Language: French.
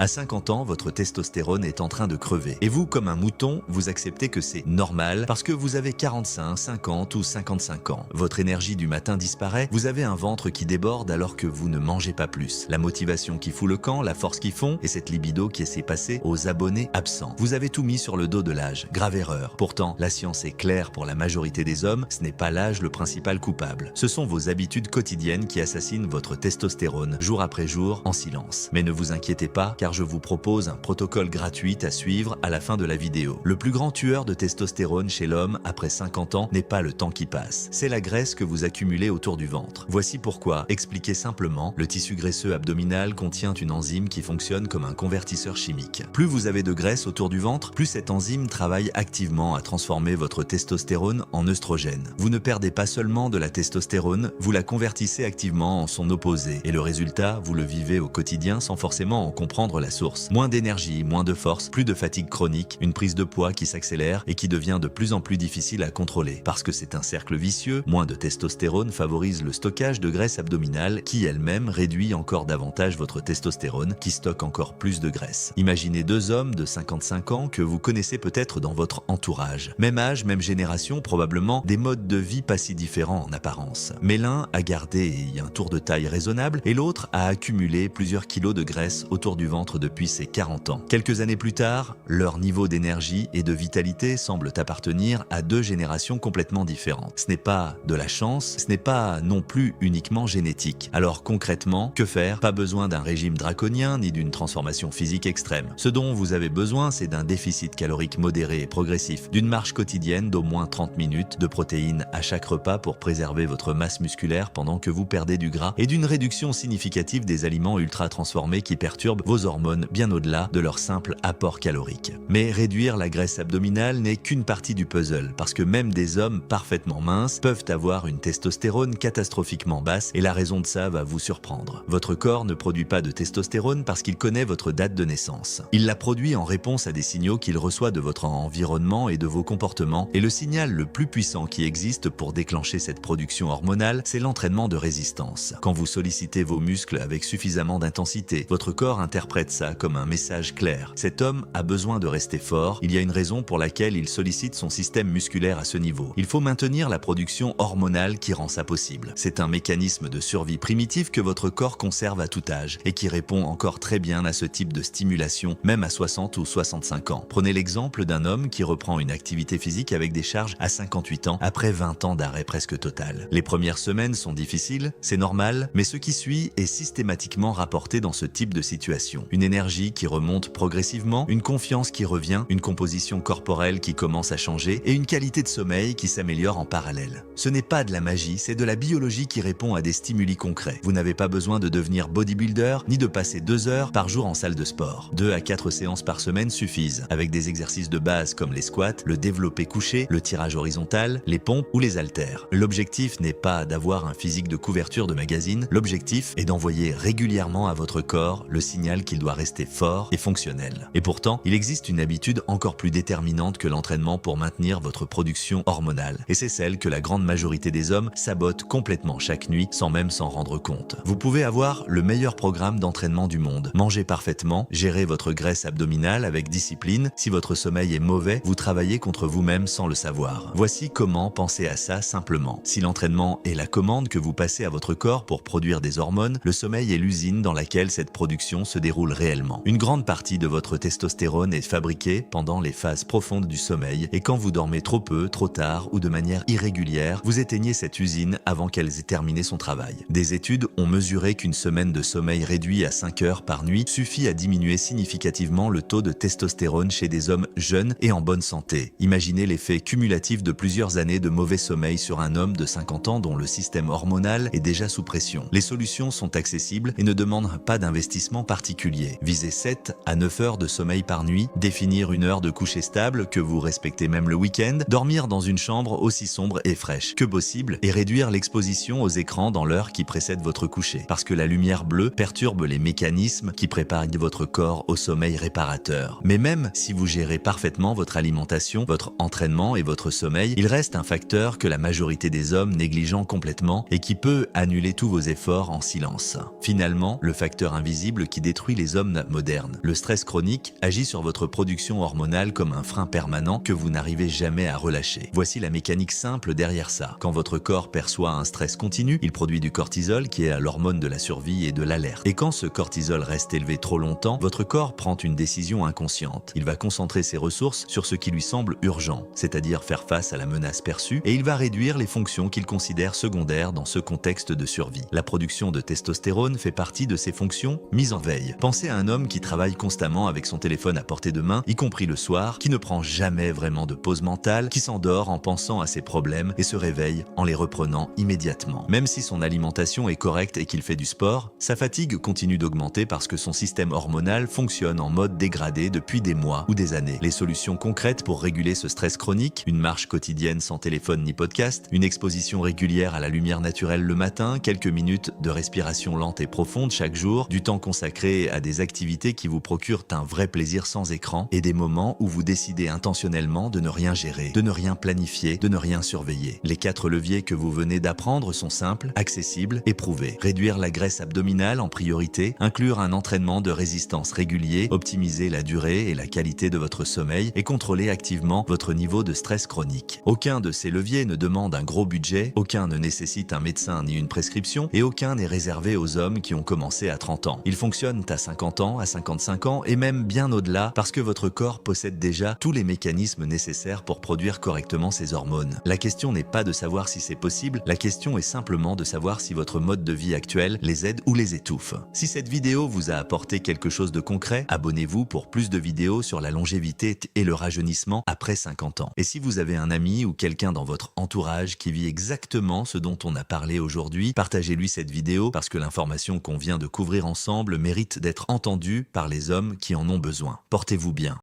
À 50 ans, votre testostérone est en train de crever. Et vous, comme un mouton, vous acceptez que c'est normal parce que vous avez 45, 50 ou 55 ans. Votre énergie du matin disparaît, vous avez un ventre qui déborde alors que vous ne mangez pas plus. La motivation qui fout le camp, la force qui fond et cette libido qui s'est passée aux abonnés absents. Vous avez tout mis sur le dos de l'âge. Grave erreur. Pourtant, la science est claire pour la majorité des hommes, ce n'est pas l'âge le principal coupable. Ce sont vos habitudes quotidiennes qui assassinent votre testostérone jour après jour en silence. Mais ne vous inquiétez pas, car je vous propose un protocole gratuit à suivre à la fin de la vidéo. Le plus grand tueur de testostérone chez l'homme après 50 ans n'est pas le temps qui passe, c'est la graisse que vous accumulez autour du ventre. Voici pourquoi, expliqué simplement, le tissu graisseux abdominal contient une enzyme qui fonctionne comme un convertisseur chimique. Plus vous avez de graisse autour du ventre, plus cette enzyme travaille activement à transformer votre testostérone en œstrogène. Vous ne perdez pas seulement de la testostérone, vous la convertissez activement en son opposé. Et le résultat, vous le vivez au quotidien sans forcément en comprendre la source. Moins d'énergie, moins de force, plus de fatigue chronique, une prise de poids qui s'accélère et qui devient de plus en plus difficile à contrôler. Parce que c'est un cercle vicieux, moins de testostérone favorise le stockage de graisse abdominale qui elle-même réduit encore davantage votre testostérone qui stocke encore plus de graisse. Imaginez deux hommes de 55 ans que vous connaissez peut-être dans votre entourage. Même âge, même génération, probablement des modes de vie pas si différents en apparence. Mais l'un a gardé un tour de taille raisonnable et l'autre a accumulé plusieurs kilos de graisse autour du ventre depuis ses 40 ans. Quelques années plus tard, leur niveau d'énergie et de vitalité semblent appartenir à deux générations complètement différentes. Ce n'est pas de la chance, ce n'est pas non plus uniquement génétique. Alors concrètement, que faire? Pas besoin d'un régime draconien ni d'une transformation physique extrême. Ce dont vous avez besoin, c'est d'un déficit calorique modéré et progressif, d'une marche quotidienne d'au moins 30 minutes, de protéines à chaque repas pour préserver votre masse musculaire pendant que vous perdez du gras et d'une réduction significative des aliments ultra transformés qui perturbent vos hormones bien au-delà de leur simple apport calorique. Mais réduire la graisse abdominale n'est qu'une partie du puzzle parce que même des hommes parfaitement minces peuvent avoir une testostérone catastrophiquement basse et la raison de ça va vous surprendre. Votre corps ne produit pas de testostérone parce qu'il connaît votre date de naissance. Il la produit en réponse à des signaux qu'il reçoit de votre environnement et de vos comportements et le signal le plus puissant qui existe pour déclencher cette production hormonale, c'est l'entraînement de résistance. Quand vous sollicitez vos muscles avec suffisamment d'intensité, votre corps interprète ça comme un message clair. Cet homme a besoin de rester fort, il y a une raison pour laquelle il sollicite son système musculaire à ce niveau. Il faut maintenir la production hormonale qui rend ça possible. C'est un mécanisme de survie primitif que votre corps conserve à tout âge et qui répond encore très bien à ce type de stimulation, même à 60 ou 65 ans. Prenez l'exemple d'un homme qui reprend une activité physique avec des charges à 58 ans après 20 ans d'arrêt presque total. Les premières semaines sont difficiles, c'est normal, mais ce qui suit est systématiquement rapporté dans ce type de situation. Une énergie qui remonte progressivement, une confiance qui revient, une composition corporelle qui commence à changer et une qualité de sommeil qui s'améliore en parallèle. Ce n'est pas de la magie, c'est de la biologie qui répond à des stimuli concrets. Vous n'avez pas besoin de devenir bodybuilder ni de passer 2 heures par jour en salle de sport. 2 à 4 séances par semaine suffisent, avec des exercices de base comme les squats, le développé couché, le tirage horizontal, les pompes ou les haltères. L'objectif n'est pas d'avoir un physique de couverture de magazine, l'objectif est d'envoyer régulièrement à votre corps le signal qu'il doit rester fort et fonctionnel. Et pourtant, il existe une habitude encore plus déterminante que l'entraînement pour maintenir votre production hormonale. Et c'est celle que la grande majorité des hommes sabotent complètement chaque nuit sans même s'en rendre compte. Vous pouvez avoir le meilleur programme d'entraînement du monde, manger parfaitement, gérer votre graisse abdominale avec discipline. Si votre sommeil est mauvais, vous travaillez contre vous-même sans le savoir. Voici comment penser à ça simplement. Si l'entraînement est la commande que vous passez à votre corps pour produire des hormones, le sommeil est l'usine dans laquelle cette production se déroule réellement. Une grande partie de votre testostérone est fabriquée pendant les phases profondes du sommeil et quand vous dormez trop peu, trop tard ou de manière irrégulière, vous éteignez cette usine avant qu'elle ait terminé son travail. Des études ont mesuré qu'une semaine de sommeil réduit à 5 heures par nuit suffit à diminuer significativement le taux de testostérone chez des hommes jeunes et en bonne santé. Imaginez l'effet cumulatif de plusieurs années de mauvais sommeil sur un homme de 50 ans dont le système hormonal est déjà sous pression. Les solutions sont accessibles et ne demandent pas d'investissement particulier. Visez 7 à 9 heures de sommeil par nuit, définir une heure de coucher stable que vous respectez même le week-end, dormir dans une chambre aussi sombre et fraîche que possible et réduire l'exposition aux écrans dans l'heure qui précède votre coucher. Parce que la lumière bleue perturbe les mécanismes qui préparent votre corps au sommeil réparateur. Mais même si vous gérez parfaitement votre alimentation, votre entraînement et votre sommeil, il reste un facteur que la majorité des hommes négligent complètement et qui peut annuler tous vos efforts en silence. Finalement, le facteur invisible qui détruit les les hommes modernes. Le stress chronique agit sur votre production hormonale comme un frein permanent que vous n'arrivez jamais à relâcher. Voici la mécanique simple derrière ça. Quand votre corps perçoit un stress continu, il produit du cortisol qui est l'hormone de la survie et de l'alerte. Et quand ce cortisol reste élevé trop longtemps, votre corps prend une décision inconsciente. Il va concentrer ses ressources sur ce qui lui semble urgent, c'est-à-dire faire face à la menace perçue, et il va réduire les fonctions qu'il considère secondaires dans ce contexte de survie. La production de testostérone fait partie de ces fonctions mises en veille. Pensez à un homme qui travaille constamment avec son téléphone à portée de main, y compris le soir, qui ne prend jamais vraiment de pause mentale, qui s'endort en pensant à ses problèmes et se réveille en les reprenant immédiatement. Même si son alimentation est correcte et qu'il fait du sport, sa fatigue continue d'augmenter parce que son système hormonal fonctionne en mode dégradé depuis des mois ou des années. Les solutions concrètes pour réguler ce stress chronique, une marche quotidienne sans téléphone ni podcast, une exposition régulière à la lumière naturelle le matin, quelques minutes de respiration lente et profonde chaque jour, du temps consacré à des activités qui vous procurent un vrai plaisir sans écran et des moments où vous décidez intentionnellement de ne rien gérer, de ne rien planifier, de ne rien surveiller. Les 4 leviers que vous venez d'apprendre sont simples, accessibles et prouvés. Réduire la graisse abdominale en priorité, inclure un entraînement de résistance régulier, optimiser la durée et la qualité de votre sommeil et contrôler activement votre niveau de stress chronique. Aucun de ces leviers ne demande un gros budget, aucun ne nécessite un médecin ni une prescription et aucun n'est réservé aux hommes qui ont commencé à 30 ans. Ils fonctionnent à 50 ans, à 55 ans et même bien au-delà parce que votre corps possède déjà tous les mécanismes nécessaires pour produire correctement ses hormones. La question n'est pas de savoir si c'est possible, la question est simplement de savoir si votre mode de vie actuel les aide ou les étouffe. Si cette vidéo vous a apporté quelque chose de concret, abonnez-vous pour plus de vidéos sur la longévité et le rajeunissement après 50 ans. Et si vous avez un ami ou quelqu'un dans votre entourage qui vit exactement ce dont on a parlé aujourd'hui, partagez-lui cette vidéo parce que l'information qu'on vient de couvrir ensemble mérite d'être entendue par les hommes qui en ont besoin. Portez-vous bien.